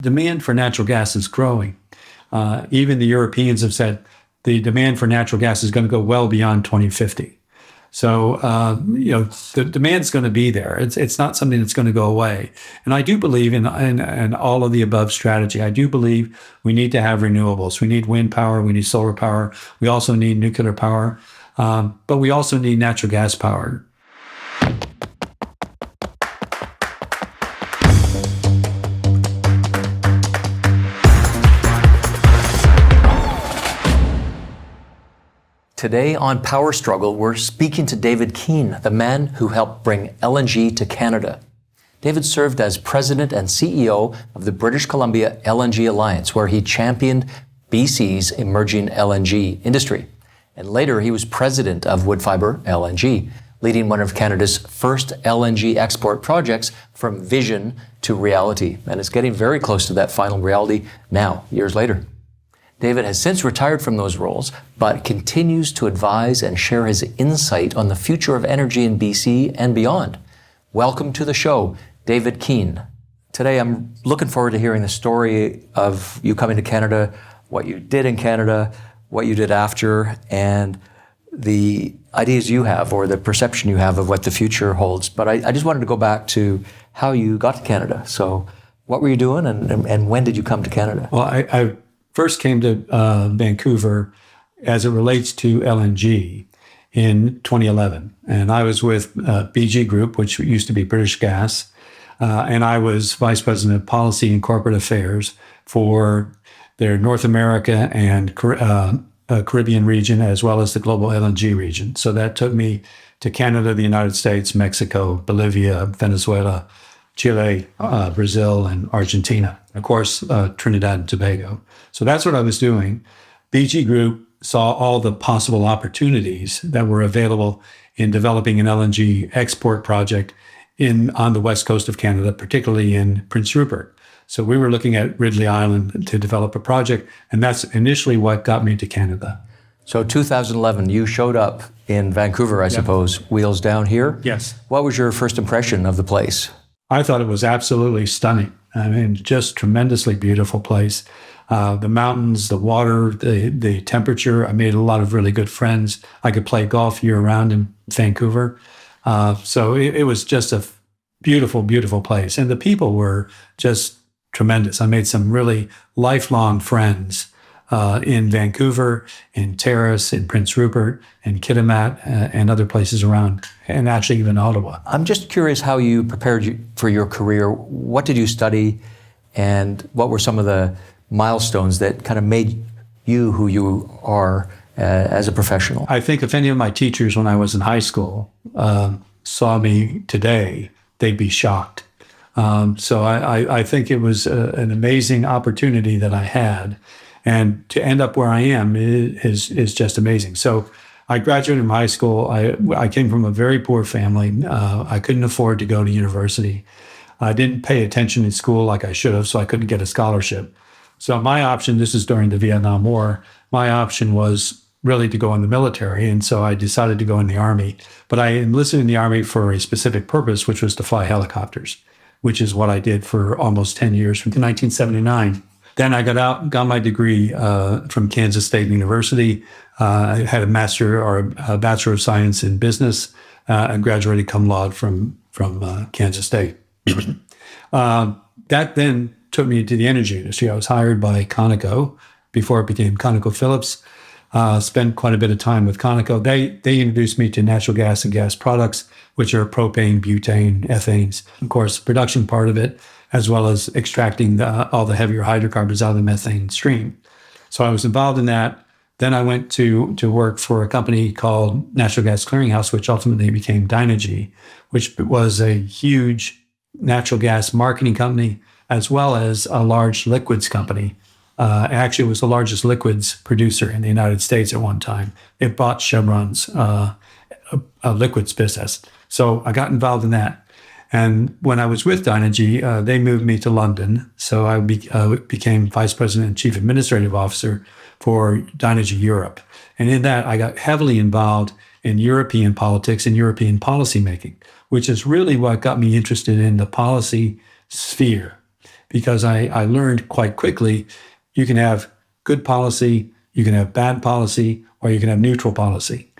Demand for natural gas is growing. Even the Europeans have said the demand for natural gas is going to go well beyond 2050. So, the demand's going to be there. It's not something that's going to go away. And I do believe in all of the above strategy. I do believe we need to have renewables. We need wind power. We need solar power. We also need nuclear power. But we also need natural gas power. Today on Power Struggle, we're speaking to David Keane, the man who helped bring LNG to Canada. David served as president and CEO of the British Columbia LNG Alliance, where he championed BC's emerging LNG industry. And later, he was president of Woodfibre LNG, leading one of Canada's first LNG export projects from vision to reality. And it's getting very close to that final reality now, years later. David has since retired from those roles, but continues to advise and share his insight on the future of energy in BC and beyond. Welcome to the show, David Keane. Today, I'm looking forward to hearing the story of you coming to Canada, what you did in Canada, what you did after, and the ideas you have or the perception you have of what the future holds. But I just wanted to go back to how you got to Canada. So what were you doing and when did you come to Canada? Well, I first came to Vancouver as it relates to LNG in 2011. And I was with BG Group, which used to be British Gas. And I was vice president of policy and corporate affairs for their North America and Caribbean region, as well as the global LNG region. So that took me to Canada, the United States, Mexico, Bolivia, Venezuela, Chile, Brazil, and Argentina. Of course, Trinidad and Tobago. So that's what I was doing. BG Group saw all the possible opportunities that were available in developing an LNG export project on the west coast of Canada, particularly in Prince Rupert. So we were looking at Ridley Island to develop a project, and that's initially what got me to Canada. So 2011, you showed up in Vancouver, I suppose, wheels down here. Yes. What was your first impression of the place? I thought it was absolutely stunning. I mean, just tremendously beautiful place. The mountains, the water, the temperature. I made a lot of really good friends. I could play golf year round in Vancouver. So it was just a beautiful, beautiful place. And the people were just tremendous. I made some really lifelong friends in Vancouver, in Terrace, in Prince Rupert, in Kitimat, and other places around, and actually even Ottawa. I'm just curious how you prepared for your career. What did you study, and what were some of the milestones that kind of made you who you are as a professional? I think if any of my teachers when I was in high school saw me today, they'd be shocked. So I think it was an amazing opportunity that I had. And to end up where I am is just amazing. So I graduated from high school. I came from a very poor family. I couldn't afford to go to university. I didn't pay attention in school like I should have, so I couldn't get a scholarship. So my option, this is during the Vietnam War, my option was really to go in the military. And so I decided to go in the Army. But I enlisted in the Army for a specific purpose, which was to fly helicopters, which is what I did for almost 10 years from 1979. Then I got out, got my degree from Kansas State University. I had a master or a Bachelor of Science in Business and graduated cum laude from Kansas State. That then took me to the energy industry. I was hired by Conoco before it became ConocoPhillips. Spent quite a bit of time with Conoco. They introduced me to natural gas and gas products, which are propane, butane, ethanes. Of course, the production part of it, as well as extracting all the heavier hydrocarbons out of the methane stream. So I was involved in that. Then I went to work for a company called Natural Gas Clearinghouse, which ultimately became Dynegy, which was a huge natural gas marketing company, as well as a large liquids company. Actually, it was the largest liquids producer in the United States at one time. It bought Chevron's liquids business. So I got involved in that. And when I was with Dynegy, they moved me to London. So I became vice president and chief administrative officer for Dynegy Europe. And in that, I got heavily involved in European politics and European policy making, which is really what got me interested in the policy sphere. because I learned quite quickly you can have good policy, you can have bad policy, or you can have neutral policy.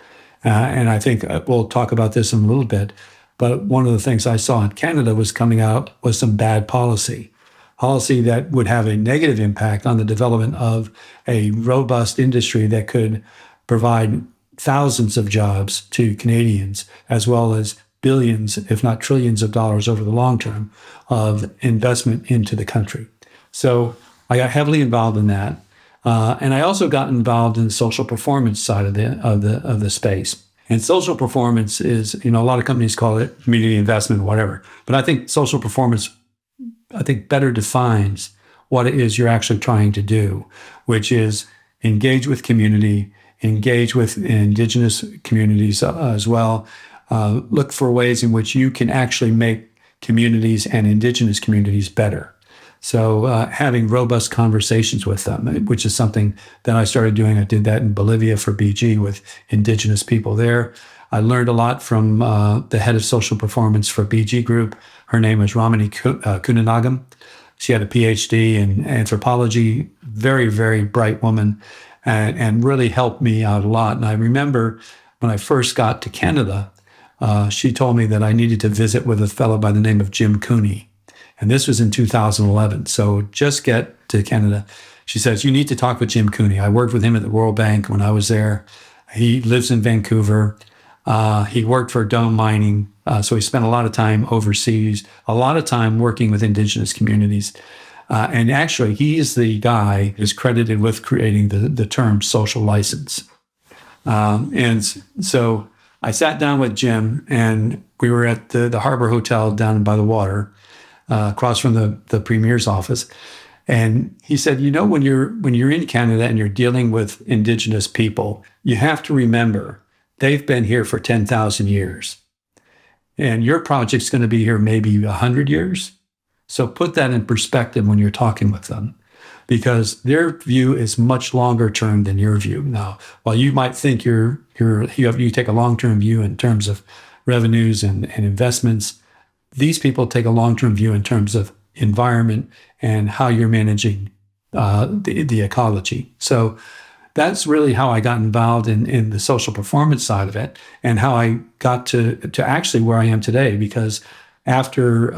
And I think we'll talk about this in a little bit. But one of the things I saw in Canada was coming out was some bad policy that would have a negative impact on the development of a robust industry that could provide thousands of jobs to Canadians, as well as billions, if not trillions of dollars over the long term of investment into the country. So I got heavily involved in that. And I also got involved in the social performance side of the space. And social performance is, a lot of companies call it community investment, whatever. But I think social performance, better defines what it is you're actually trying to do, which is engage with community, engage with Indigenous communities as well. Look for ways in which you can actually make communities and Indigenous communities better. So having robust conversations with them, which is something that I started doing. I did that in Bolivia for BG with Indigenous people there. I learned a lot from the head of social performance for BG Group. Her name is Ramani Kunanagam. She had a PhD in anthropology, very, very bright woman, and really helped me out a lot. And I remember when I first got to Canada, she told me that I needed to visit with a fellow by the name of Jim Cooney. And this was in 2011. So just get to Canada. She says, you need to talk with Jim Cooney. I worked with him at the World Bank when I was there. He lives in Vancouver. He worked for Dome Mining. So he spent a lot of time overseas, a lot of time working with Indigenous communities. And actually, he is the guy who's credited with creating the term social license. And so I sat down with Jim, and we were at the Harbor Hotel down by the water, across from the Premier's office. And he said, when you're in Canada and you're dealing with Indigenous people, you have to remember they've been here for 10,000 years. And your project's going to be here maybe 100 years. So put that in perspective when you're talking with them, because their view is much longer term than your view. Now, while you might think you take a long-term view in terms of revenues and investments, these people take a long-term view in terms of environment and how you're managing the ecology. So that's really how I got involved in the social performance side of it, and how I got to actually where I am today. Because after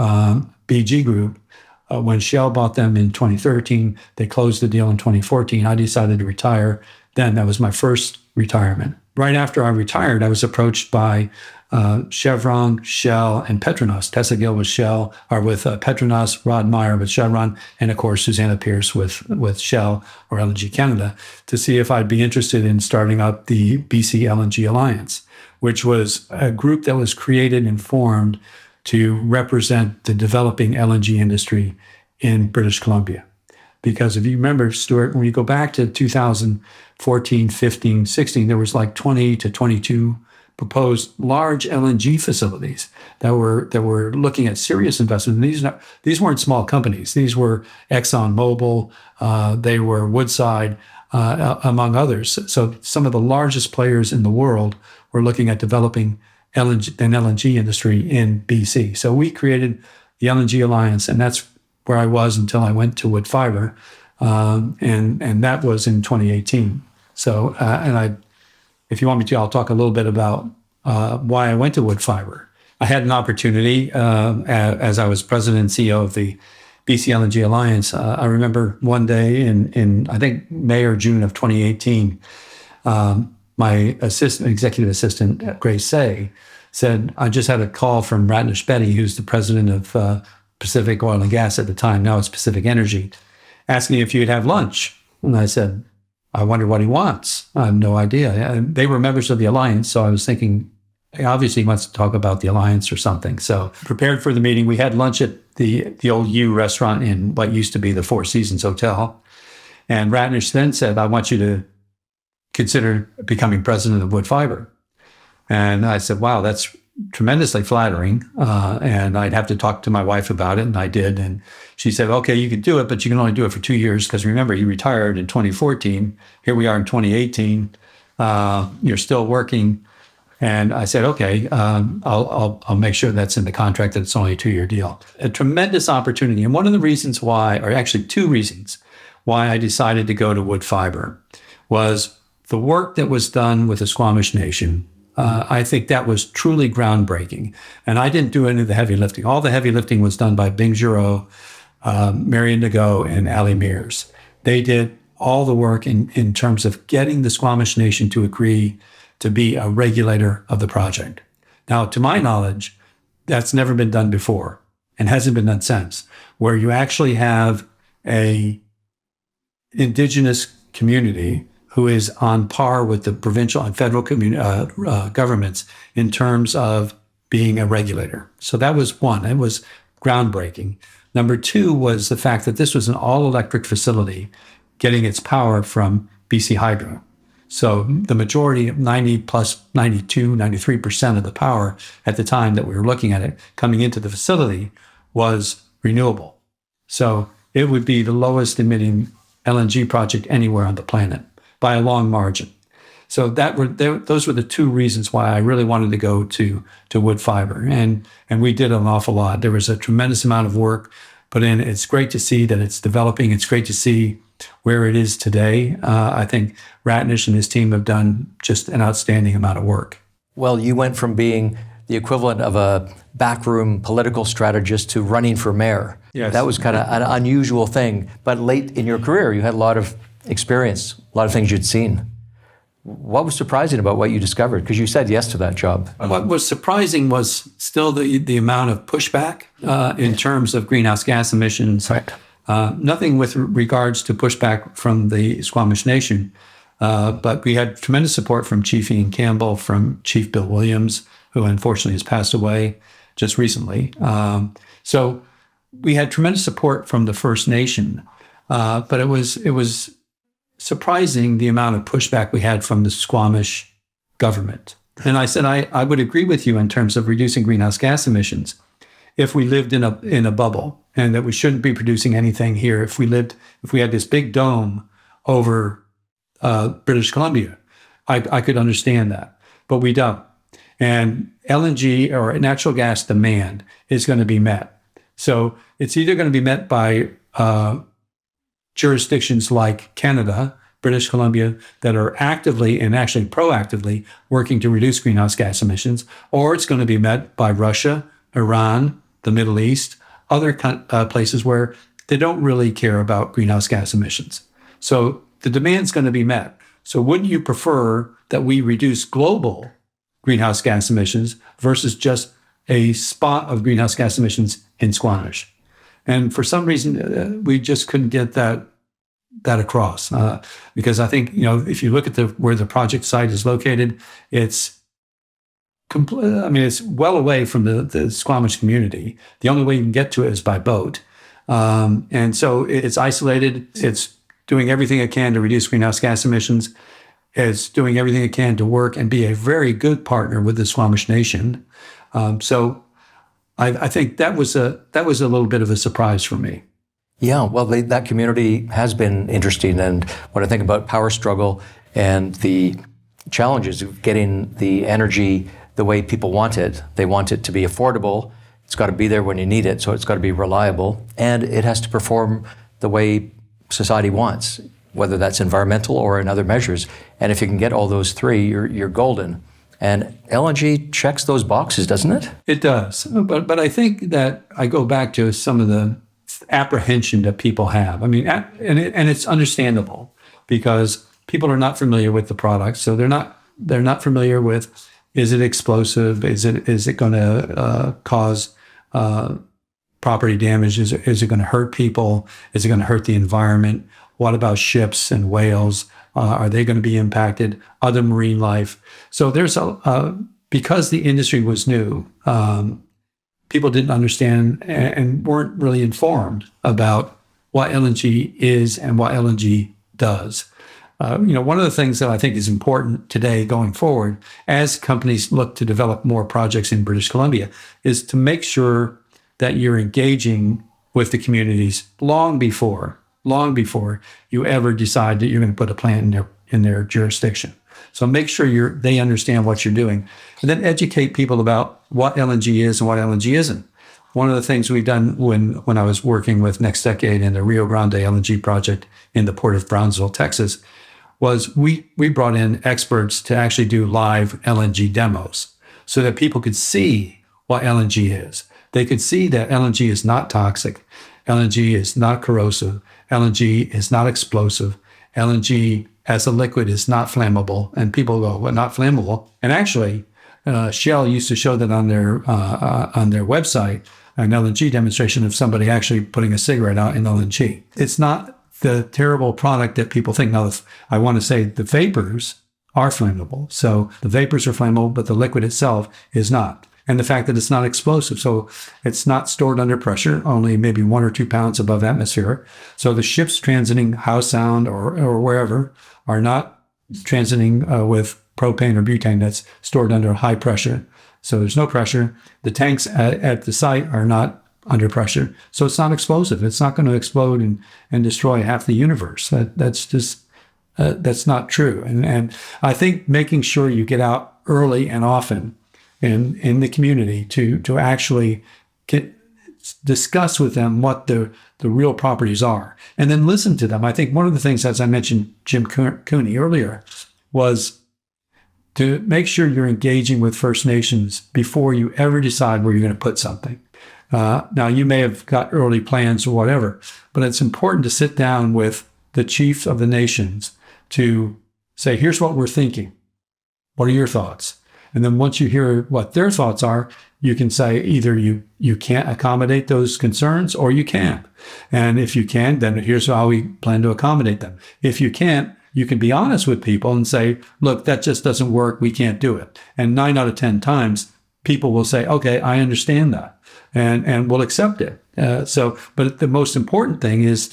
BG Group, when Shell bought them in 2013, they closed the deal in 2014. I decided to retire. Then that was my first retirement. Right after I retired, I was approached by Chevron, Shell, and Petronas. Tessa Gill with Shell, or with Petronas, Rod Meyer with Chevron, and of course, Susanna Pierce with Shell or LNG Canada, to see if I'd be interested in starting up the BC LNG Alliance, which was a group that was created and formed to represent the developing LNG industry in British Columbia. Because if you remember, Stewart, when you go back to 2014, 15, 16, there was like 20 to 22 proposed large LNG facilities that were looking at serious investment. And these weren't small companies. These were ExxonMobil, they were Woodside, among others. So some of the largest players in the world were looking at developing an LNG industry in BC. So we created the LNG Alliance, and that's where I was until I went to Woodfibre, and that was in 2018. So, if you want me to, I'll talk a little bit about why I went to Woodfibre. I had an opportunity as I was president and CEO of the BC LNG Alliance. I remember one day in I think May or June of 2018, my executive assistant, Grace Say, said, I just had a call from Ratnesh Betty, who's the president of Pacific Oil and Gas at the time, now it's Pacific Energy, asking if you'd have lunch. And I said, I wonder what he wants. I have no idea. And they were members of the Alliance, so I was thinking, obviously he wants to talk about the Alliance or something. So prepared for the meeting, we had lunch at the old U restaurant in what used to be the Four Seasons Hotel. And Ratnesh then said, I want you to consider becoming president of Woodfibre. And I said, wow, that's tremendously flattering. And I'd have to talk to my wife about it. And I did. And she said, okay, you can do it, but you can only do it for 2 years. Because remember, he retired in 2014. Here we are in 2018. You're still working. And I said, okay, I'll make sure that's in the contract, that it's only a 2-year deal. A tremendous opportunity. And one of the reasons why, or actually 2 reasons why I decided to go to Woodfibre was the work that was done with the Squamish Nation. I think that was truly groundbreaking. And I didn't do any of the heavy lifting. All the heavy lifting was done by Bing Giraud, Marion Nago, and Ali Mears. They did all the work in terms of getting the Squamish Nation to agree to be a regulator of the project. Now, to my knowledge, that's never been done before and hasn't been done since, where you actually have a Indigenous community who is on par with the provincial and federal governments in terms of being a regulator. So that was one. It was groundbreaking. Number 2 was the fact that this was an all-electric facility getting its power from BC Hydro. So the majority, 90 plus 92, 93% of the power at the time that we were looking at it coming into the facility was renewable. So it would be the lowest emitting LNG project anywhere on the planet by a long margin. So those were the 2 reasons why I really wanted to go to Woodfibre. And we did an awful lot. There was a tremendous amount of work put in. It's great to see that it's developing. It's great to see where it is today. I think Ratnish and his team have done just an outstanding amount of work. Well, you went from being the equivalent of a backroom political strategist to running for mayor. Yes. That was kind of an unusual thing. But late in your career, you had a lot of experience, a lot of things you'd seen. What was surprising about what you discovered? Because you said yes to that job. What was surprising was still the amount of pushback in terms of greenhouse gas emissions. Right. Nothing with regards to pushback from the Squamish Nation, but we had tremendous support from Chief Ian Campbell, from Chief Bill Williams, who unfortunately has passed away just recently. So we had tremendous support from the First Nation, but it was surprising the amount of pushback we had from the Squamish government. And I said, I would agree with you in terms of reducing greenhouse gas emissions if we lived in a bubble, and that we shouldn't be producing anything here. If we had this big dome over British Columbia, I could understand that, but we don't. And LNG, or natural gas demand, is going to be met. So it's either going to be met by jurisdictions like Canada, British Columbia, that are actively and actually proactively working to reduce greenhouse gas emissions, or it's going to be met by Russia, Iran, the Middle East, other places where they don't really care about greenhouse gas emissions. So the demand's going to be met. So wouldn't you prefer that we reduce global greenhouse gas emissions versus just a spot of greenhouse gas emissions in Squamish? And for some reason, we just couldn't get that across, because I think, if you look at where the project site is located, it's well away from the Squamish community. The only way you can get to it is by boat. And so it's isolated. It's doing everything it can to reduce greenhouse gas emissions. It's doing everything it can to work and be a very good partner with the Squamish Nation. So I think that was a little bit of a surprise for me. Yeah, well, that community has been interesting. And when I think about power struggle and the challenges of getting the energy the way people want it, they want it to be affordable. It's got to be there when you need it, so it's got to be reliable. And it has to perform the way society wants, whether that's environmental or in other measures. And if you can get all those 3, you're golden. And LNG checks those boxes, doesn't it? It does. But I think that I go back to some of the apprehension that people have. I mean, and it's understandable, because people are not familiar with the product. So they're not familiar with, is it explosive? Is it going to cause property damage? Is it going to hurt people? Is it going to hurt the environment? What about ships and whales? Are they going to be impacted? Other marine life? So there's because the industry was new, people didn't understand and weren't really informed about what LNG is and what LNG does. One of the things that I think is important today going forward, as companies look to develop more projects in British Columbia, is to make sure that you're engaging with the communities long before you ever decide that you're going to put a plant in their jurisdiction. So make sure they understand what you're doing, and then educate people about what LNG is and what LNG isn't. One of the things we've done when I was working with Next Decade in the Rio Grande LNG project in the port of Brownsville, Texas, was we brought in experts to actually do live LNG demos so that people could see what LNG is. They could see that LNG is not toxic, LNG is not corrosive, LNG is not explosive, LNG as a liquid is not flammable. And people go, well, not flammable. And actually, Shell used to show that on their website, an LNG demonstration of somebody actually putting a cigarette out in LNG. It's not the terrible product that people think. Now, I want to say the vapors are flammable. So the vapors are flammable, but the liquid itself is not. And the fact that it's not explosive. So it's not stored under pressure, only maybe 1 or 2 pounds above atmosphere. So the ships transiting Howe Sound or wherever are not transiting with propane or butane that's stored under high pressure. So there's no pressure. The tanks at the site are not under pressure. So it's not explosive. It's not going to explode and destroy half the universe. That's just, that's not true. And I think making sure you get out early and often in the community to actually discuss with them what the real properties are, and then listen to them. I think one of the things, as I mentioned Jim Cooney earlier, was to make sure you're engaging with First Nations before you ever decide where you're going to put something. Now, you may have got early plans or whatever, but it's important to sit down with the chiefs of the nations to say, here's what we're thinking. What are your thoughts? And then once you hear what their thoughts are, you can say either you can't accommodate those concerns or you can. And if you can, then here's how we plan to accommodate them. If you can't, you can be honest with people and say, look, that just doesn't work. We can't do it. And 9 out of 10 times, people will say, okay, I understand that. And we'll accept it. But the most important thing is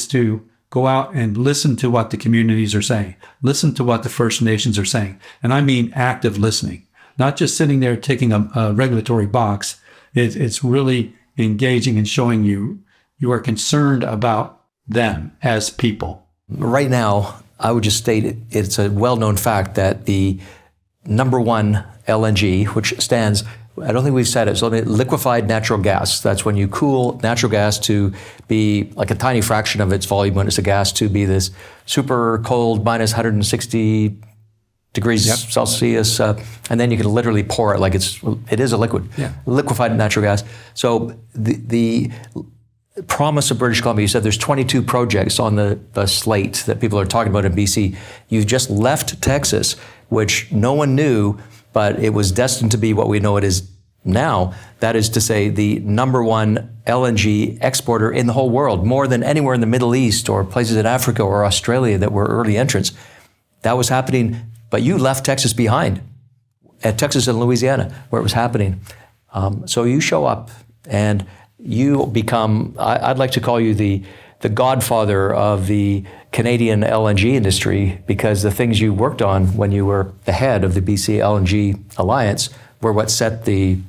to go out and listen to what the communities are saying. Listen to what the First Nations are saying. And I mean active listening, not just sitting there ticking a regulatory box. It's really engaging and showing you are concerned about them as people. Right now, I would just state it's a well-known fact that the number one LNG, which stands, I don't think we've said it, so liquefied natural gas. That's when you cool natural gas to be like a tiny fraction of its volume when it's a gas to be this super cold minus 160 degrees Celsius, and then you can literally pour it like it is a liquid, liquefied natural gas. So the promise of British Columbia, you said there's 22 projects on the slate that people are talking about in BC. You've just left Texas, which no one knew, but it was destined to be what we know it is now. That is to say, the number one LNG exporter in the whole world, more than anywhere in the Middle East or places in Africa or Australia that were early entrants. That was happening, but you left Texas behind, at Texas and Louisiana, where it was happening. So you show up and you become, I'd like to call you the godfather of the Canadian LNG industry, because the things you worked on when you were the head of the BC LNG Alliance were what set the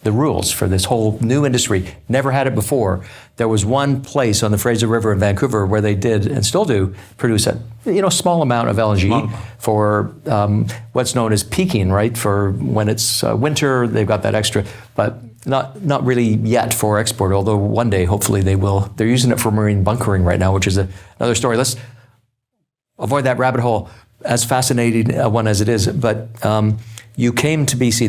rules for this whole new industry. Never had it before. There was one place on the Fraser River in Vancouver where they did, and still do, produce a small amount of LNG for what's known as peaking, right? For when it's winter, they've got that extra, but not really yet for export, although one day, hopefully they will. They're using it for marine bunkering right now, which is another story. Let's avoid that rabbit hole, as fascinating one as it is. But you came to BC.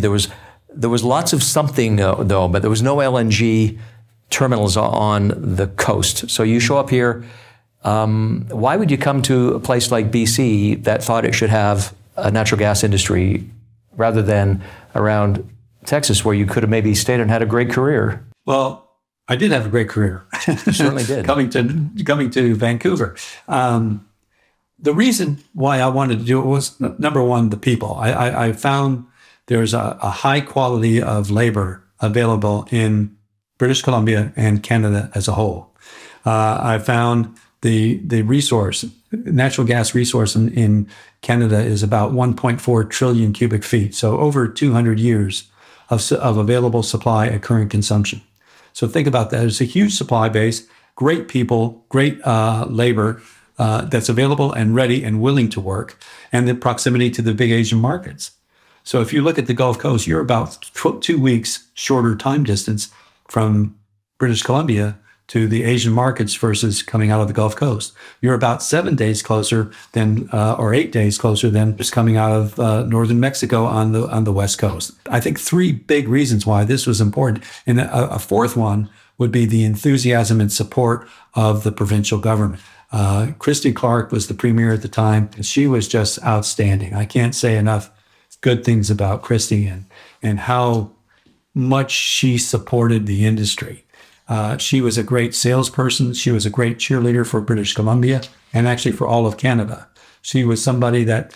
There was lots of something, though, but there was no LNG terminals on the coast. So you show up here. Why would you come to a place like BC that thought it should have a natural gas industry rather than around Texas, where you could have maybe stayed and had a great career? Well, I did have a great career. You certainly did. coming to Vancouver. The reason why I wanted to do it was, number one, the people. I found there's a high quality of labor available in British Columbia and Canada as a whole. I found the resource, natural gas resource in Canada is about 1.4 trillion cubic feet. So over 200 years of available supply at current consumption. So think about that. It's a huge supply base, great people, great labor, that's available and ready and willing to work, and the proximity to the big Asian markets. So if you look at the Gulf Coast, you're about 2 weeks shorter time distance from British Columbia to the Asian markets versus coming out of the Gulf Coast. You're about 7 days closer than, or 8 days closer than just coming out of northern Mexico on the West Coast. I think 3 big reasons why this was important. And a fourth one would be the enthusiasm and support of the provincial government. Christy Clark was the premier at the time, and she was just outstanding. I can't say enough good things about Christy and how much she supported the industry. She was a great salesperson. She was a great cheerleader for British Columbia and actually for all of Canada. She was somebody that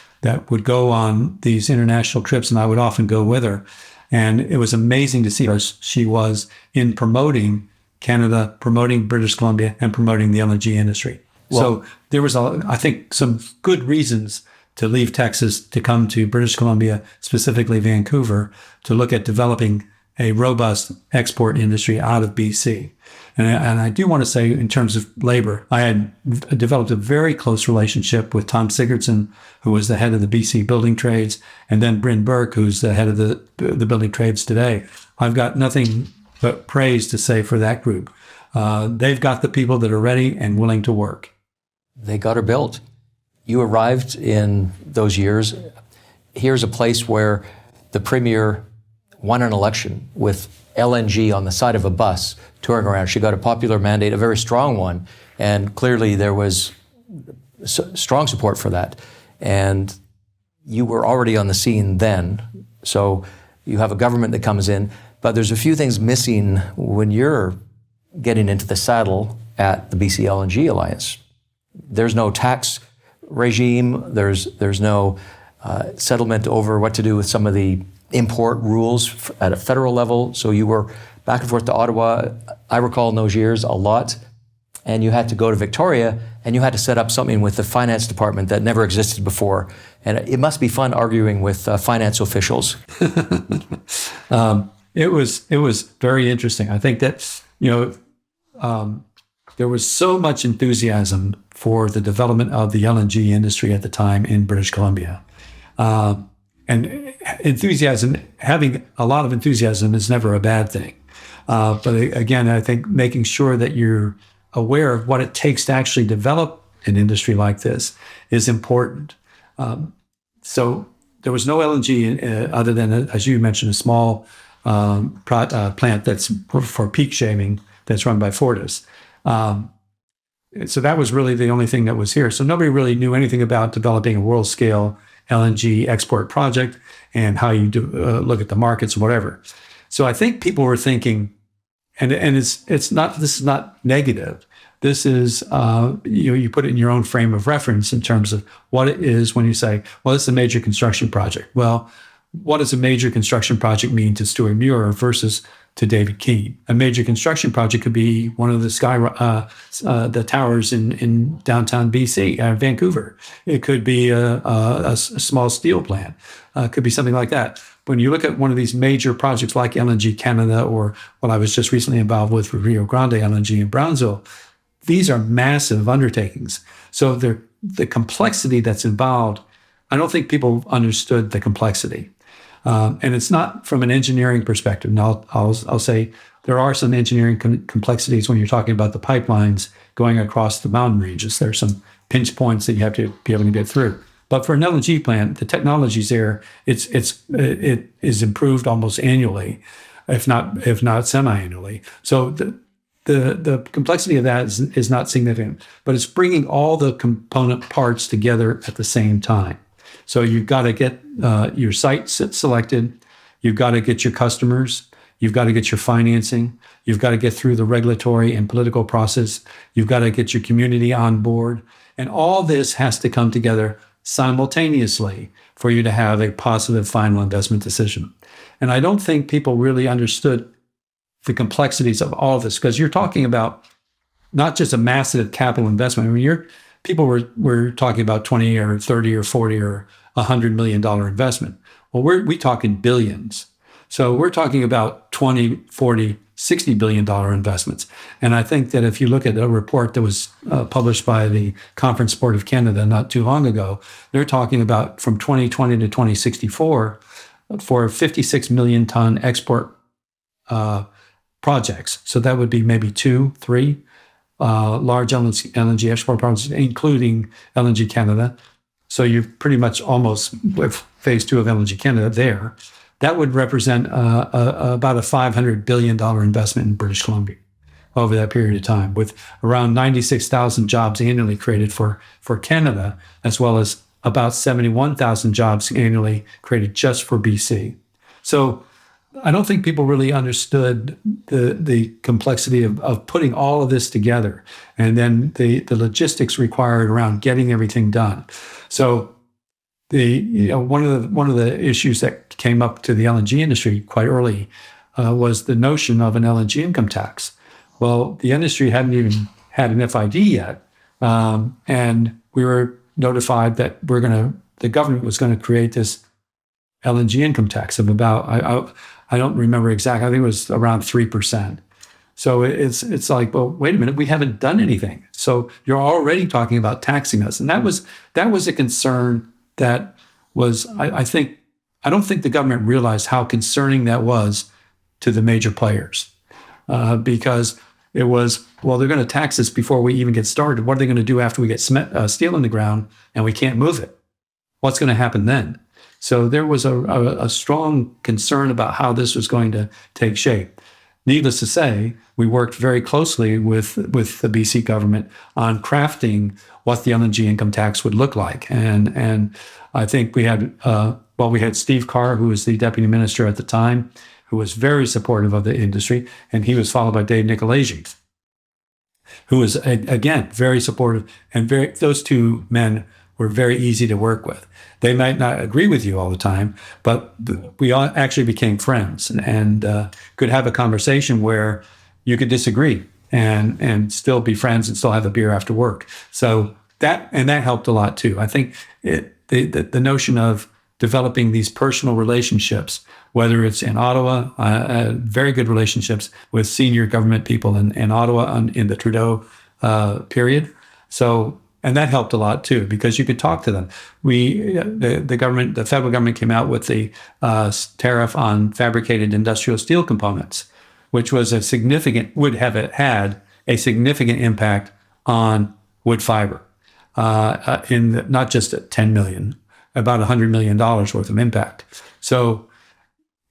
would go on these international trips, and I would often go with her. And it was amazing to see her. She was in promoting Canada, promoting British Columbia, and promoting the LNG industry. Well, so there was, I think, some good reasons to leave Texas to come to British Columbia, specifically Vancouver, to look at developing a robust export industry out of BC. And I do want to say, in terms of labor, I had developed a very close relationship with Tom Sigurdsson, who was the head of the BC Building Trades, and then Bryn Burke, who's the head of the Building Trades today. I've got nothing but praise to say for that group. They've got the people that are ready and willing to work. They got her built. You arrived in those years. Here's a place where the premier won an election with LNG on the side of a bus touring around. She got a popular mandate, a very strong one, and clearly there was strong support for that. And you were already on the scene then, so you have a government that comes in, but there's a few things missing when you're getting into the saddle at the BC LNG Alliance. There's no tax regime, there's no settlement over what to do with some of the import rules at a federal level. So you were back and forth to Ottawa, I recall in those years, a lot. And you had to go to Victoria and you had to set up something with the finance department that never existed before. And it must be fun arguing with finance officials. It was very interesting. I think that, there was so much enthusiasm for the development of the LNG industry at the time in British Columbia. And enthusiasm, having a lot of enthusiasm is never a bad thing. But again, I think making sure that you're aware of what it takes to actually develop an industry like this is important. So there was no LNG other than, as you mentioned, a small plant that's for peak shaving that's run by Fortis. So that was really the only thing that was here. So nobody really knew anything about developing a world-scale LNG export project and how you look at the markets and whatever. So I think people were thinking, and it's not, this is not negative. This is, you put it in your own frame of reference in terms of what it is when you say, well, it's a major construction project. Well, what does a major construction project mean to Stewart Muir versus to David Keane? A major construction project could be one of the towers in downtown BC, Vancouver. It could be a small steel plant. It could be something like that. When you look at one of these major projects like LNG Canada, or what I was just recently involved with Rio Grande LNG in Brownsville, these are massive undertakings. So the complexity that's involved, I don't think people understood the complexity. And it's not from an engineering perspective. Now, I'll say there are some engineering complexities when you're talking about the pipelines going across the mountain ranges. There's some pinch points that you have to be able to get through. But for an LNG plant, the technology's there. It is improved almost annually, if not semi-annually. So the complexity of that is not significant. But it's bringing all the component parts together at the same time. So you've got to get your site selected. You've got to get your customers. You've got to get your financing. You've got to get through the regulatory and political process. You've got to get your community on board. And all this has to come together simultaneously for you to have a positive final investment decision. And I don't think people really understood the complexities of all of this, because you're talking about not just a massive capital investment. I mean, people were talking about 20 or 30 or 40 or $100 million investment. Well, we talking billions. So we're talking about 20, 40, $60 billion investments. And I think that if you look at a report that was published by the Conference Board of Canada not too long ago, they're talking about from 2020 to 2064 for 56 million ton export projects. So that would be maybe 2, 3 large LNG export projects, including LNG Canada. So you've pretty much almost with phase 2 of LNG Canada there. That would represent about a $500 billion investment in British Columbia over that period of time, with around 96,000 jobs annually created for Canada, as well as about 71,000 jobs annually created just for BC. So I don't think people really understood the complexity of putting all of this together, and then the logistics required around getting everything done. So one of the issues that came up to the LNG industry quite early was the notion of an LNG income tax. Well, the industry hadn't even had an FID yet, and we were notified that the government was going to create this LNG income tax of about I don't remember exactly. I think it was around 3%. So it's like, well, wait a minute, we haven't done anything. So you're already talking about taxing us, and that was a concern that was, I don't think the government realized how concerning that was to the major players, because it was, well, they're going to tax us before we even get started. What are they going to do after we get steel in the ground and we can't move it? What's going to happen then? So there was a strong concern about how this was going to take shape. Needless to say, we worked very closely with the BC government on crafting what the LNG income tax would look like. And I think we had Steve Carr, who was the deputy minister at the time, who was very supportive of the industry, and he was followed by Dave Nicolaji, who was, again, very supportive. And those two men were very easy to work with. They might not agree with you all the time, but we all actually became friends and could have a conversation where you could disagree and still be friends and still have a beer after work. So that helped a lot too. I think the notion of developing these personal relationships, whether it's in Ottawa, very good relationships with senior government people in Ottawa in the Trudeau period. So. And that helped a lot too, because you could talk to them. The federal government came out with the tariff on fabricated industrial steel components, which was would have had a significant impact on Woodfibre, in not just at $10 million, about $100 million worth of impact. So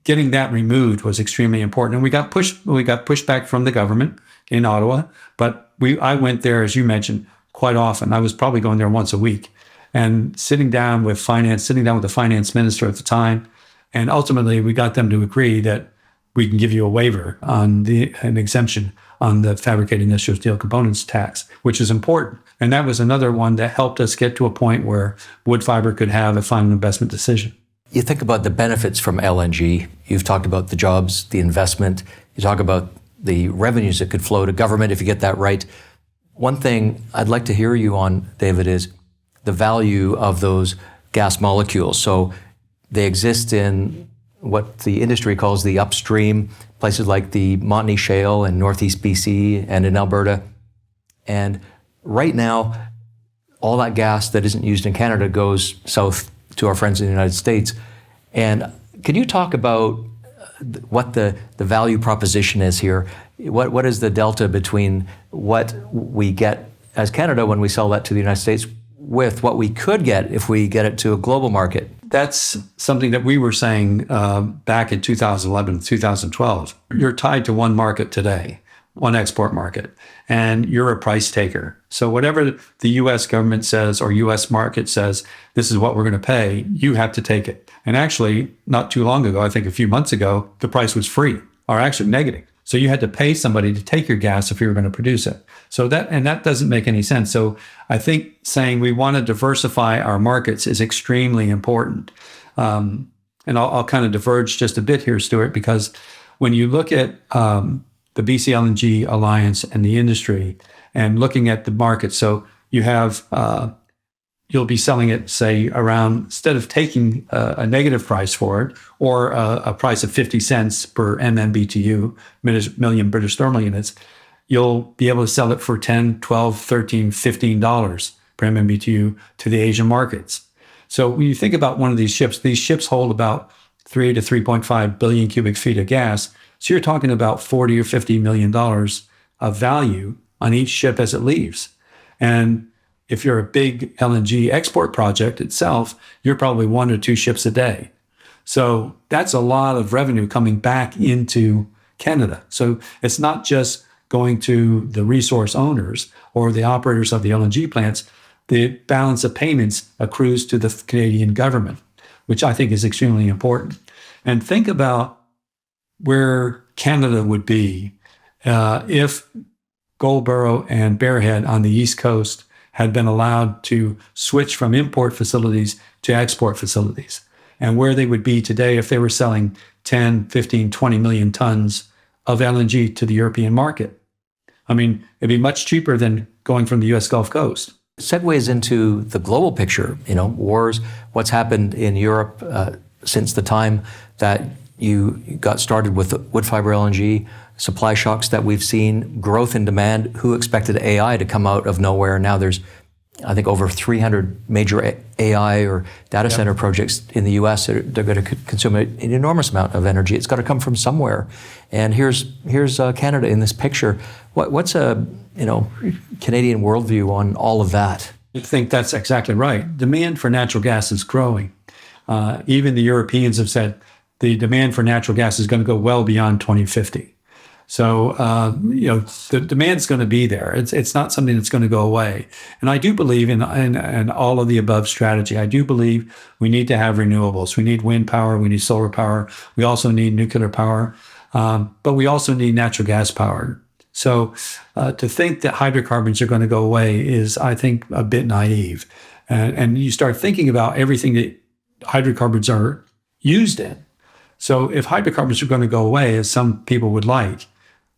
getting that removed was extremely important, and we got pushback from the government in Ottawa. But I went there, as you mentioned, quite often. I was probably going there once a week and sitting down with the finance minister at the time. And ultimately we got them to agree that we can give you a waiver on an exemption on the fabricated industrial steel components tax, which is important. And that was another one that helped us get to a point where Woodfibre could have a final investment decision. You think about the benefits from LNG. You've talked about the jobs, the investment. You talk about the revenues that could flow to government if you get that right. One thing I'd like to hear you on, David, is the value of those gas molecules. So they exist in what the industry calls the upstream, places like the Montney Shale in northeast BC and in Alberta. And right now, all that gas that isn't used in Canada goes south to our friends in the United States. And can you talk about what the value proposition is here? What is the delta between what we get as Canada when we sell that to the United States with what we could get if we get it to a global market? That's something that we were saying back in 2011, 2012. You're tied to one market today, one export market, and you're a price taker. So whatever the U.S. government says or U.S. market says, this is what we're going to pay, you have to take it. And actually, not too long ago, I think a few months ago, the price was free, or actually negative. So you had to pay somebody to take your gas if you were going to produce it. So that doesn't make any sense. So I think saying we want to diversify our markets is extremely important. And I'll kind of diverge just a bit here, Stewart, because when you look at the BC LNG Alliance and the industry and looking at the market, so you have you'll be selling it, say, around, instead of taking a negative price for it, or a price of 50 cents per MMBTU, million British thermal units, you'll be able to sell it for $10, $12, $13, $15 per MMBTU to the Asian markets. So when you think about one of these ships hold about 3 to 3.5 billion cubic feet of gas. So you're talking about $40 or $50 million of value on each ship as it leaves. And if you're a big LNG export project itself, you're probably 1 or 2 ships a day. So that's a lot of revenue coming back into Canada. So it's not just going to the resource owners or the operators of the LNG plants. The balance of payments accrues to the Canadian government, which I think is extremely important. And think about where Canada would be if Goldboro and Bearhead on the East Coast had been allowed to switch from import facilities to export facilities, and where they would be today if they were selling 10, 15, 20 million tons of LNG to the European market. I mean, it'd be much cheaper than going from the US Gulf Coast. Segues into the global picture, wars, what's happened in Europe since the time that you got started with Woodfibre LNG, supply shocks that we've seen, growth in demand. Who expected AI to come out of nowhere? Now there's, I think, over 300 major AI or data center projects in the US. They're going to consume an enormous amount of energy. It's got to come from somewhere. And here's Canada in this picture. What's a Canadian worldview on all of that? I think that's exactly right. Demand for natural gas is growing. Even the Europeans have said the demand for natural gas is going to go well beyond 2050. So, the demand's going to be there. It's not something that's going to go away. And I do believe in all of the above strategy. I do believe we need to have renewables. We need wind power. We need solar power. We also need nuclear power. But we also need natural gas power. So to think that hydrocarbons are going to go away is, I think, a bit naive. And you start thinking about everything that hydrocarbons are used in. So if hydrocarbons are going to go away, as some people would like,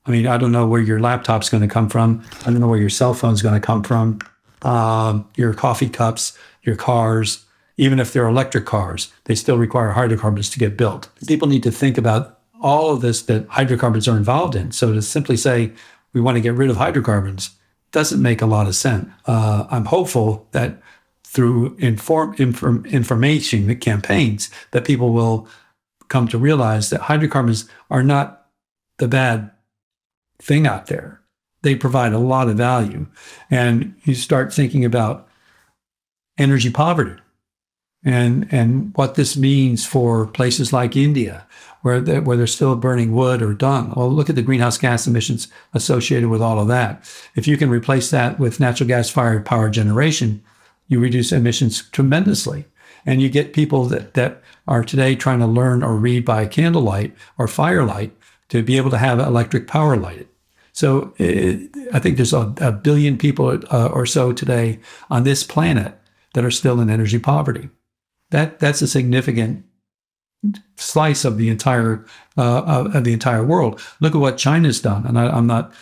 I mean, I don't know where your laptop's going to come from. I don't know where your cell phone's going to come from. Your coffee cups, your cars, even if they're electric cars, they still require hydrocarbons to get built. People need to think about all of this that hydrocarbons are involved in. So to simply say we want to get rid of hydrocarbons doesn't make a lot of sense. I'm hopeful that through information campaigns that people will come to realize that hydrocarbons are not the bad thing out there. They provide a lot of value. And you start thinking about energy poverty and what this means for places like India, where they're still burning wood or dung. Well, look at the greenhouse gas emissions associated with all of that. If you can replace that with natural gas-fired power generation, you reduce emissions tremendously. And you get people that are today trying to learn or read by candlelight or firelight to be able to have electric power lighted. So I think there's a billion people or so today on this planet that are still in energy poverty. That's a significant slice of the entire world. Look at what China's done. And I'm not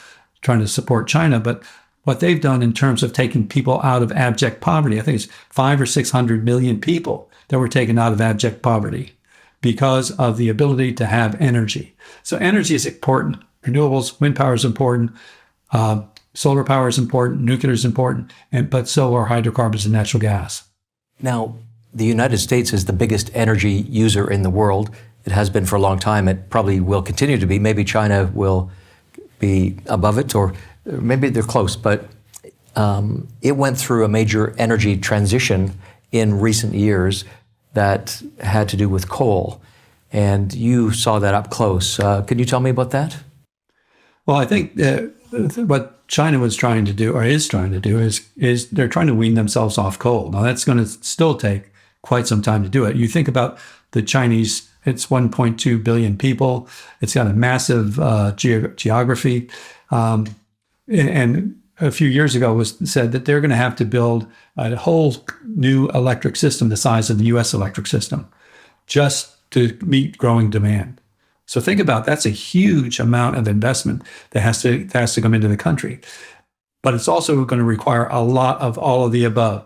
trying to support China, but what they've done in terms of taking people out of abject poverty. I think it's 500 or 600 million people that were taken out of abject poverty because of the ability to have energy. So energy is important. Renewables, wind power is important. Solar power is important. Nuclear is important. But so are hydrocarbons and natural gas. Now, the United States is the biggest energy user in the world. It has been for a long time. It probably will continue to be. Maybe China will be above it, or maybe they're close, but it went through a major energy transition in recent years that had to do with coal. And you saw that up close. Could you tell me about that? Well, I think what China was trying to do, or is trying to do, is they're trying to wean themselves off coal. Now, that's going to still take quite some time to do it. You think about the Chinese, it's 1.2 billion people. It's got a massive geography. And a few years ago was said that they're going to have to build a whole new electric system the size of the U.S. electric system just to meet growing demand. So think about that's a huge amount of investment that has to come into the country. But it's also going to require a lot of all of the above.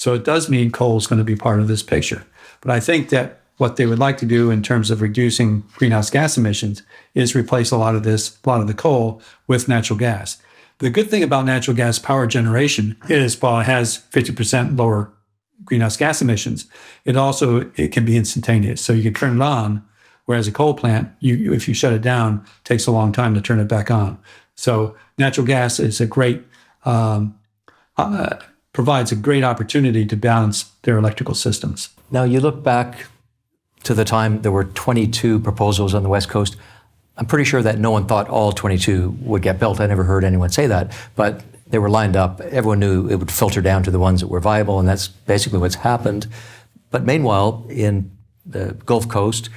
So it does mean coal is going to be part of this picture. But I think that what they would like to do in terms of reducing greenhouse gas emissions is replace a lot of the coal with natural gas. The good thing about natural gas power generation is while it has 50% lower greenhouse gas emissions, it can be instantaneous. So you can turn it on, whereas a coal plant, if you shut it down, it takes a long time to turn it back on. So natural gas is provides a great opportunity to balance their electrical systems. Now, you look back to the time there were 22 proposals on the West Coast. I'm pretty sure that no one thought all 22 would get built. I never heard anyone say that, but they were lined up. Everyone knew it would filter down to the ones that were viable, and that's basically what's happened. But meanwhile, in the Gulf Coast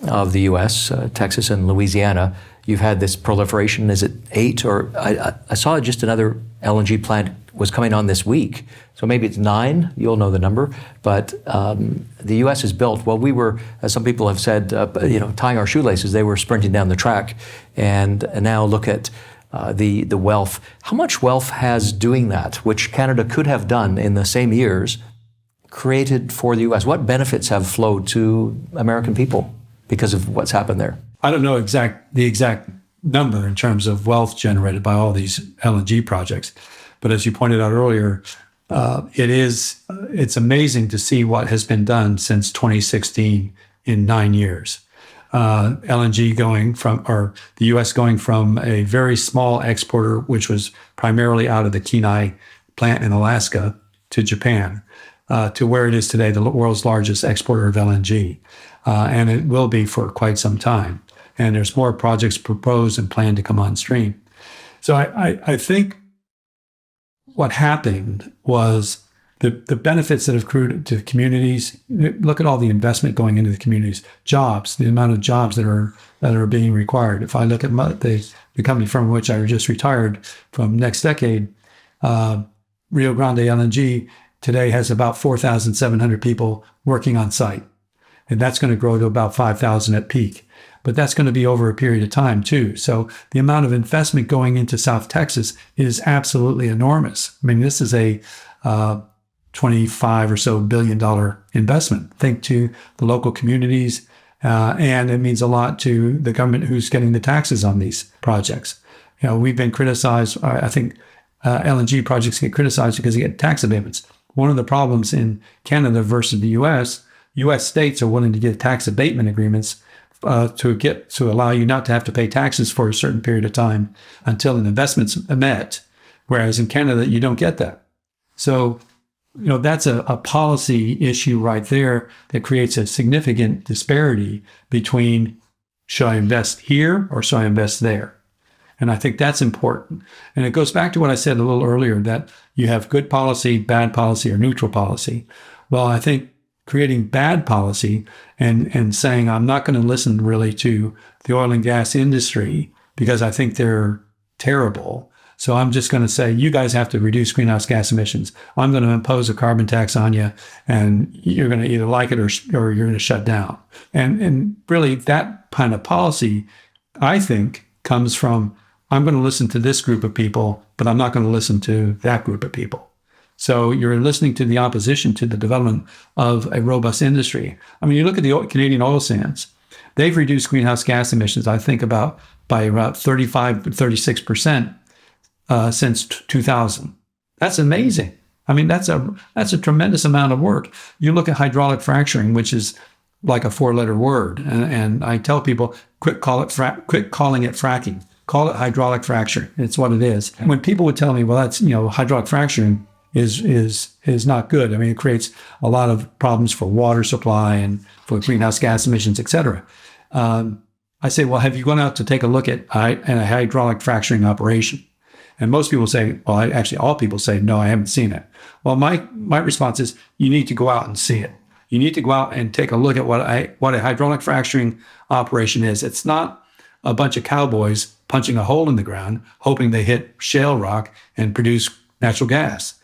of the U.S., Texas and Louisiana, you've had this proliferation. Is it 8? Or I saw just another LNG plant was coming on this week. So maybe it's 9. You'll know the number. But the U.S. has built. Well, we were, as some people have said, tying our shoelaces. They were sprinting down the track. And now look at the wealth. How much wealth has doing that, which Canada could have done in the same years, created for the U.S.? What benefits have flowed to American people because of what's happened there? I don't know the exact number in terms of wealth generated by all these LNG projects. But as you pointed out earlier, it's amazing to see what has been done since 2016 in 9 years. LNG the U.S. going from a very small exporter, which was primarily out of the Kenai plant in Alaska, to Japan, to where it is today, the world's largest exporter of LNG. And it will be for quite some time. And there's more projects proposed and planned to come on stream. So I think what happened was the benefits that have accrued to communities. Look at all the investment going into the communities, jobs, the amount of jobs that are being required. If I look at the company from which I just retired from next decade, Rio Grande LNG today has about 4,700 people working on site. And that's going to grow to about 5,000 at peak. But that's going to be over a period of time too. So the amount of investment going into South Texas is absolutely enormous. I mean, this is a $25 or so billion investment. Think to the local communities, and it means a lot to the government who's getting the taxes on these projects. We've been criticized. I think LNG projects get criticized because they get tax abatements. One of the problems in Canada versus the U.S. states are willing to get tax abatement agreements to allow you not to have to pay taxes for a certain period of time until an investment's met, whereas in Canada you don't get that. So, that's a policy issue right there that creates a significant disparity between should I invest here or should I invest there? And I think that's important. And it goes back to what I said a little earlier, that you have good policy, bad policy, or neutral policy. Well, I think creating bad policy and saying, I'm not going to listen really to the oil and gas industry because I think they're terrible. So I'm just going to say, you guys have to reduce greenhouse gas emissions. I'm going to impose a carbon tax on you, and you're going to either like it or you're going to shut down. And really that kind of policy, I think, comes from, I'm going to listen to this group of people, but I'm not going to listen to that group of people. So you're listening to the opposition to the development of a robust industry. I mean, you look at the Canadian oil sands. They've reduced greenhouse gas emissions, I think, by about 35 to 36% since 2000. That's amazing. I mean, that's a tremendous amount of work. You look at hydraulic fracturing, which is like a 4-letter word, and I tell people, quit calling it fracking. Call it hydraulic fracturing. It's what it is. When people would tell me, well, that's hydraulic fracturing is not good. I mean, it creates a lot of problems for water supply and for greenhouse gas emissions, et cetera. I say, well, have you gone out to take a look at a hydraulic fracturing operation? And most people say, well, actually all people say, no, I haven't seen it. Well, my response is, you need to go out and see it. You need to go out and take a look at what a hydraulic fracturing operation is. It's not a bunch of cowboys punching a hole in the ground, hoping they hit shale rock and produce natural gas.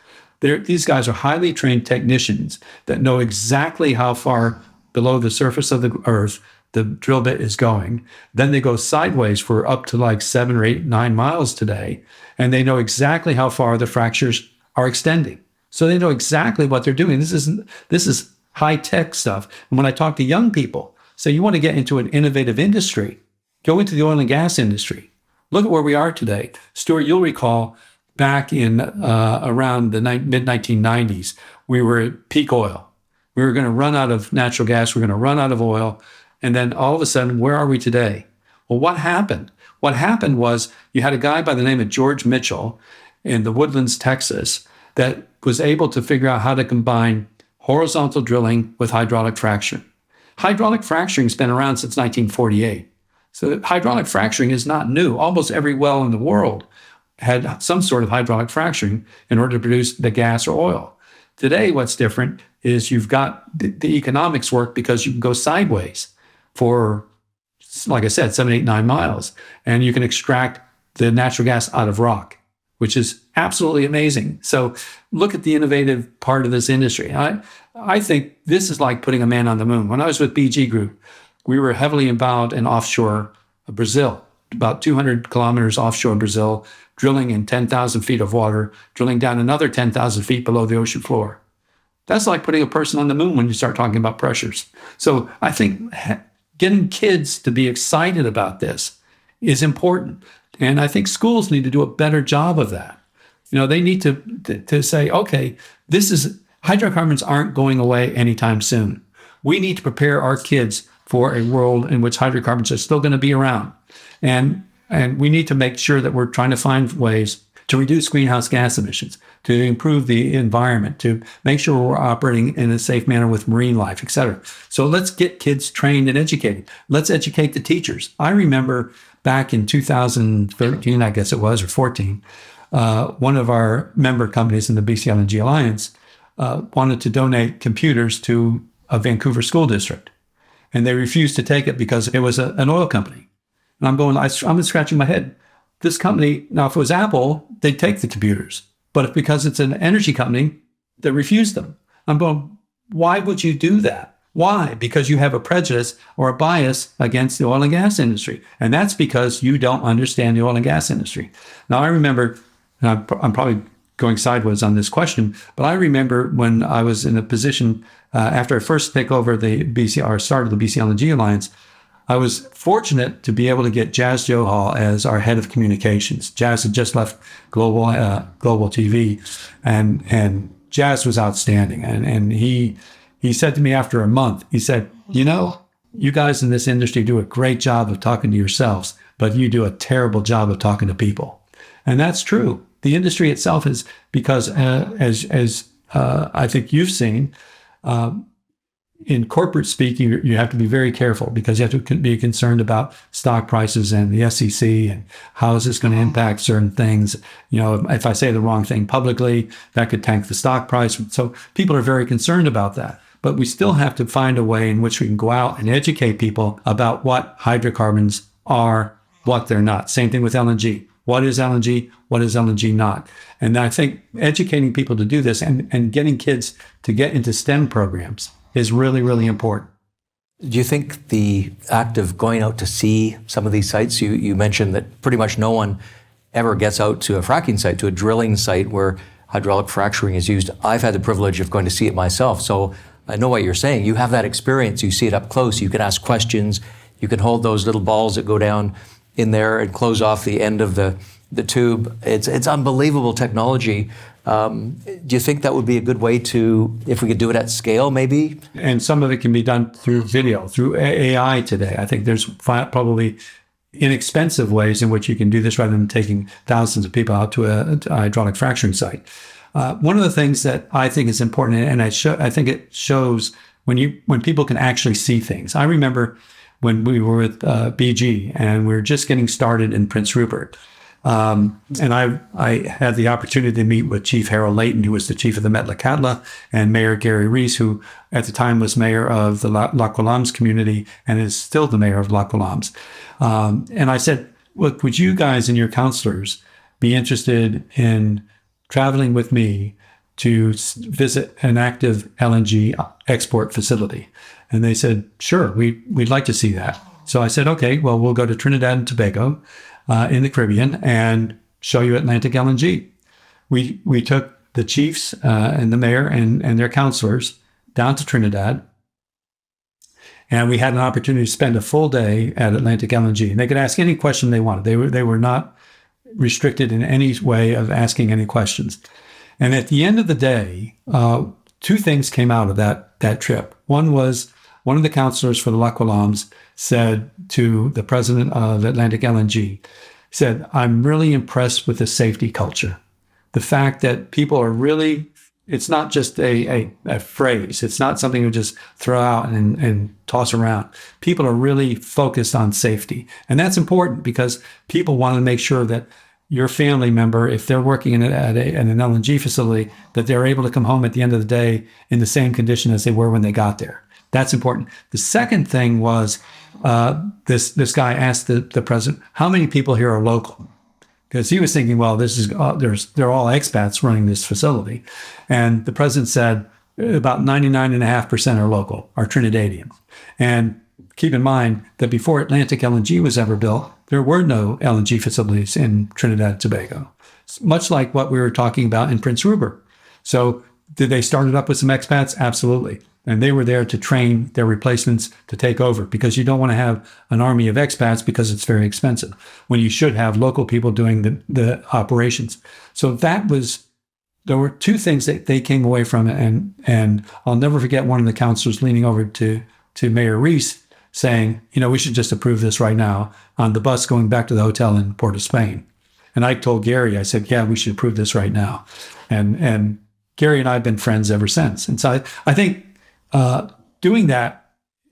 These guys are highly trained technicians that know exactly how far below the surface of the earth the drill bit is going. Then they go sideways for up to like 7 or 8, 9 miles today, and they know exactly how far the fractures are extending. So they know exactly what they're doing. This is high tech stuff. And when I talk to young people, say you want to get into an innovative industry, go into the oil and gas industry. Look at where we are today. Stewart, you'll recall back in around the mid 1990s, we were at peak oil. We were going to run out of natural gas. We're going to run out of oil. And then all of a sudden, where are we today? Well, what happened? What happened was you had a guy by the name of George Mitchell in the Woodlands, Texas, that was able to figure out how to combine horizontal drilling with hydraulic fracturing. Hydraulic fracturing has been around since 1948. So hydraulic fracturing is not new. Almost every well in the world had some sort of hydraulic fracturing in order to produce the gas or oil. Today, what's different is you've got the economics work because you can go sideways for, like I said, 7, 8, 9 miles, and you can extract the natural gas out of rock, which is absolutely amazing. So look at the innovative part of this industry. I think this is like putting a man on the moon. When I was with BG Group, we were heavily involved in offshore Brazil, about 200 kilometers offshore Brazil, drilling in 10,000 feet of water, drilling down another 10,000 feet below the ocean floor. That's like putting a person on the moon when you start talking about pressures. So I think getting kids to be excited about this is important. And I think schools need to do a better job of that. They need to say, okay, hydrocarbons aren't going away anytime soon. We need to prepare our kids for a world in which hydrocarbons are still going to be around. And we need to make sure that we're trying to find ways to reduce greenhouse gas emissions, to improve the environment, to make sure we're operating in a safe manner with marine life, et cetera. So let's get kids trained and educated. Let's educate the teachers. I remember back in 2013, I guess it was, or 14, one of our member companies in the BC LNG Alliance wanted to donate computers to a Vancouver school district. And they refused to take it because it was an oil company. And I'm scratching my head. This company, now if it was Apple, they'd take the computers. But because it's an energy company, they refuse them. I'm going, why would you do that? Why? Because you have a prejudice or a bias against the oil and gas industry. And that's because you don't understand the oil and gas industry. Now, I remember, and I'm probably going sideways on this question, but I remember when I was in a position after I first took over the started the BC LNG Alliance, I was fortunate to be able to get Jazz Johal as our head of communications. Jazz had just left Global TV, and Jazz was outstanding. And he said to me after a month, he said, you guys in this industry do a great job of talking to yourselves, but you do a terrible job of talking to people. And that's true. The industry itself is, because as I think you've seen, in corporate speak, you have to be very careful because you have to be concerned about stock prices and the SEC and how is this going to impact certain things. If I say the wrong thing publicly, that could tank the stock price. So people are very concerned about that. But we still have to find a way in which we can go out and educate people about what hydrocarbons are, what they're not. Same thing with LNG. What is LNG? What is LNG not? And I think educating people to do this and getting kids to get into STEM programs is really, really important. Do you think the act of going out to see some of these sites, you mentioned that pretty much no one ever gets out to a fracking site, to a drilling site where hydraulic fracturing is used. I've had the privilege of going to see it myself, so I know what you're saying. You have that experience, you see it up close, you can ask questions, you can hold those little balls that go down in there and close off the end of the tube. It's unbelievable technology. Do you think that would be a good way to, if we could do it at scale, maybe? And some of it can be done through video, through AI today. I think there's probably inexpensive ways in which you can do this rather than taking thousands of people out to a hydraulic fracturing site. One of the things that I think is important, and I think it shows when people can actually see things. I remember when we were with BG and we were just getting started in Prince Rupert. And I had the opportunity to meet with Chief Harold Layton, who was the chief of the Metlakatla, and Mayor Gary Reese, who at the time was mayor of the Lac-Oulam's community and is still the mayor of Lac-Oulam's. And I said, look, would you guys and your councilors be interested in traveling with me to visit an active LNG export facility? And they said, sure, we'd like to see that. So I said, okay, well, we'll go to Trinidad and Tobago in the Caribbean and show you Atlantic LNG. We took the chiefs and the mayor and their councilors down to Trinidad. And we had an opportunity to spend a full day at Atlantic LNG. And they could ask any question they wanted. They were not restricted in any way of asking any questions. And at the end of the day, two things came out of that trip. One was one of the counselors for the L'Aquilons said to the president of Atlantic LNG, said, I'm really impressed with the safety culture. The fact that people are really, it's not just a phrase. It's not something you just throw out and toss around. People are really focused on safety. And that's important because people want to make sure that your family member, if they're working at an LNG facility, that they're able to come home at the end of the day in the same condition as they were when they got there. That's important. The second thing was this guy asked the president, how many people here are local? Because he was thinking, well, this is they're all expats running this facility. And the president said about 99.5% are local, are Trinidadian. And keep in mind that before Atlantic LNG was ever built, there were no LNG facilities in Trinidad and Tobago, much like what we were talking about in Prince Rupert. So did they start it up with some expats? Absolutely. And they were there to train their replacements to take over, because you don't want to have an army of expats because it's very expensive, when you should have local people doing the operations. So there were two things that they came away from it. And I'll never forget one of the counselors leaning over to Mayor Reese saying, we should just approve this right now on the bus going back to the hotel in Port of Spain. And I told Gary, I said, yeah, we should approve this right now. And Gary and I have been friends ever since. And so I think doing that,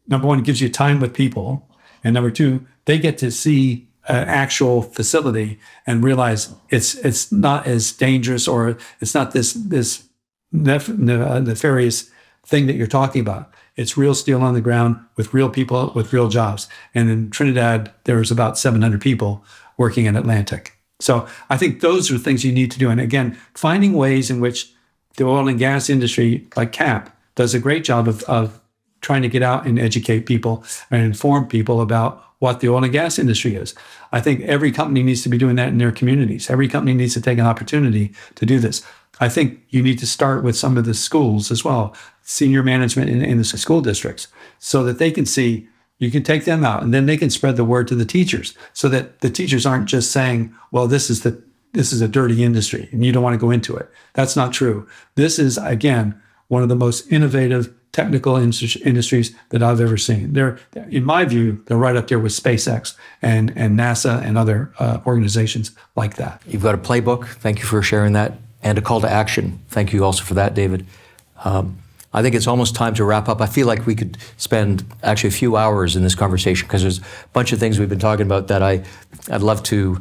number one, gives you time with people. And number two, they get to see an actual facility and realize it's not as dangerous, or it's not this nefarious thing that you're talking about. It's real steel on the ground with real people with real jobs. And in Trinidad, there's about 700 people working in Atlantic. So I think those are things you need to do. And again, finding ways in which the oil and gas industry, like CAP, does a great job of trying to get out and educate people and inform people about what the oil and gas industry is. I think every company needs to be doing that in their communities. Every company needs to take an opportunity to do this. I think you need to start with some of the schools as well, senior management in the school districts, so that they can see, you can take them out, and then they can spread the word to the teachers, so that the teachers aren't just saying, well, this is a dirty industry and you don't want to go into it. That's not true. This is, again, one of the most innovative technical industries that I've ever seen. They're, in my view, they're right up there with SpaceX and NASA and other organizations like that. You've got a playbook. Thank you for sharing that. And a call to action. Thank you also for that, David. I think it's almost time to wrap up. I feel like we could spend actually a few hours in this conversation, because there's a bunch of things we've been talking about that I'd love to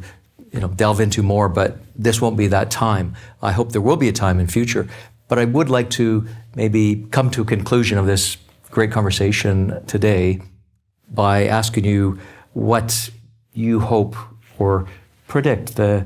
delve into more, but this won't be that time. I hope there will be a time in future. But I would like to maybe come to a conclusion of this great conversation today by asking you what you hope or predict the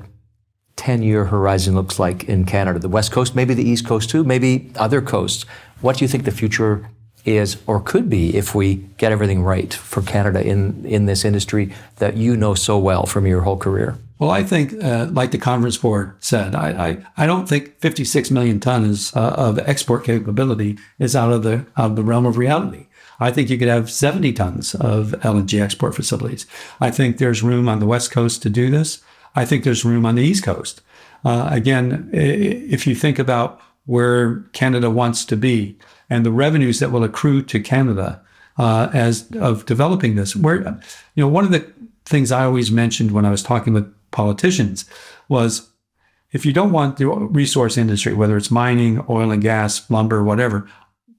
10-year horizon looks like in Canada. The West Coast, maybe the East Coast too, maybe other coasts. What do you think the future is or could be if we get everything right for Canada in this industry that you know so well from your whole career? Well, I think, like the Conference Board said, I don't think 56 million tons of export capability is out of the realm of reality. I think you could have 70 tons of LNG export facilities. I think there's room on the West Coast to do this. I think there's room on the East Coast. Again, if you think about where Canada wants to be and the revenues that will accrue to Canada as of developing this, where one of the things I always mentioned when I was talking with politicians was, if you don't want the resource industry, whether it's mining, oil and gas, lumber, whatever,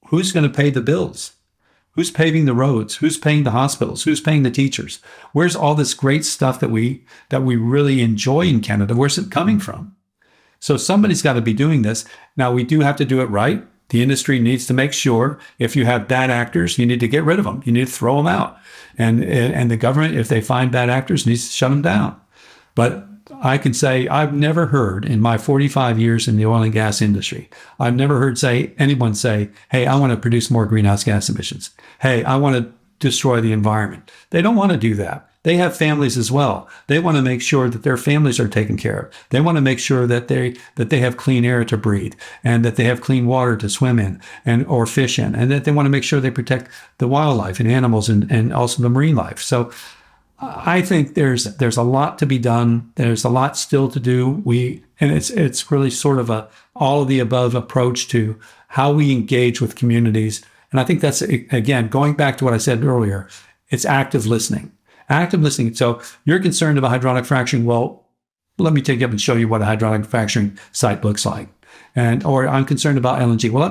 who's going to pay the bills? Who's paving the roads? Who's paying the hospitals? Who's paying the teachers? Where's all this great stuff that we really enjoy in Canada? Where's it coming from? So somebody's got to be doing this. Now, we do have to do it right. The industry needs to make sure if you have bad actors, you need to get rid of them. You need to throw them out. And the government, if they find bad actors, needs to shut them down. But I can say I've never heard in my 45 years in the oil and gas industry, I've never heard anyone say, hey, I want to produce more greenhouse gas emissions. Hey, I want to destroy the environment. They don't want to do that. they have families as well. They want to make sure that their families are taken care of. They want to make sure that they have clean air to breathe, and that they have clean water to swim in or fish in, and that they want to make sure they protect the wildlife and animals and also the marine life. So I think there's a lot to be done. There's a lot still to do. And it's really sort of a all of the above approach to how we engage with communities. And I think that's, again, going back to what I said earlier, it's active listening. Active listening. So you're concerned about hydraulic fracturing. Well, let me take you up and show you what a hydraulic fracturing site looks like. Or I'm concerned about LNG. Well,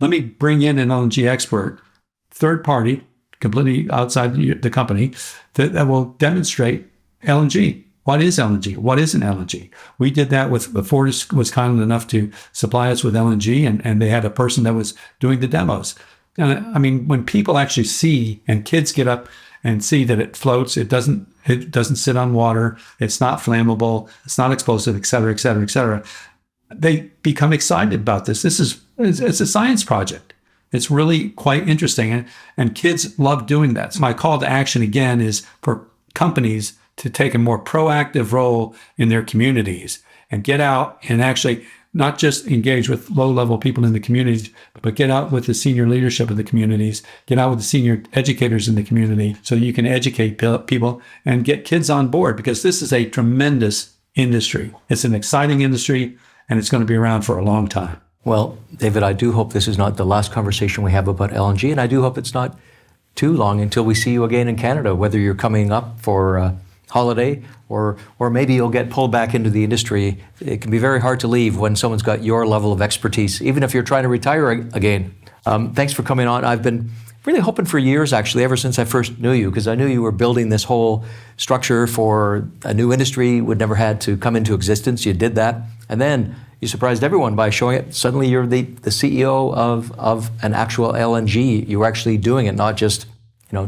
let me bring in an LNG expert, third party, completely outside the company, that will demonstrate LNG. What is LNG? What isn't LNG? We did that with Ford was kind enough to supply us with LNG, and they had a person that was doing the demos. And I mean, when people actually see, and kids get up and see that it floats, it doesn't sit on water, it's not flammable, it's not explosive, et cetera, et cetera, et cetera, they become excited about this. It's a science project. It's really quite interesting, and kids love doing that. So my call to action, again, is for companies to take a more proactive role in their communities and get out and actually not just engage with low-level people in the communities, but get out with the senior leadership of the communities, get out with the senior educators in the community so you can educate people and get kids on board, because this is a tremendous industry. It's an exciting industry, and it's going to be around for a long time. Well, David, I do hope this is not the last conversation we have about LNG, and I do hope it's not too long until we see you again in Canada, whether you're coming up for a holiday or maybe you'll get pulled back into the industry. It can be very hard to leave when someone's got your level of expertise, even if you're trying to retire again. Thanks for coming on. I've been really hoping for years, actually, ever since I first knew you, because I knew you were building this whole structure for a new industry would never had to come into existence. You did that, and then you surprised everyone by showing it. Suddenly you're the CEO of an actual LNG. You were actually doing it, not just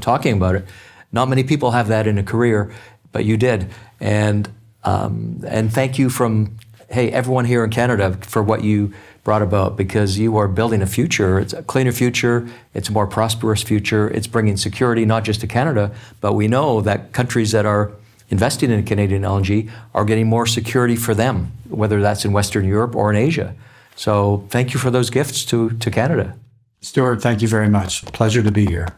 talking about it. Not many people have that in a career, but you did. And thank you from everyone here in Canada for what you brought about, because you are building a future. It's a cleaner future. It's a more prosperous future. It's bringing security not just to Canada, but we know that countries that are investing in Canadian LNG are getting more security for them, whether that's in Western Europe or in Asia. So thank you for those gifts to Canada. Stewart, thank you very much. Pleasure to be here.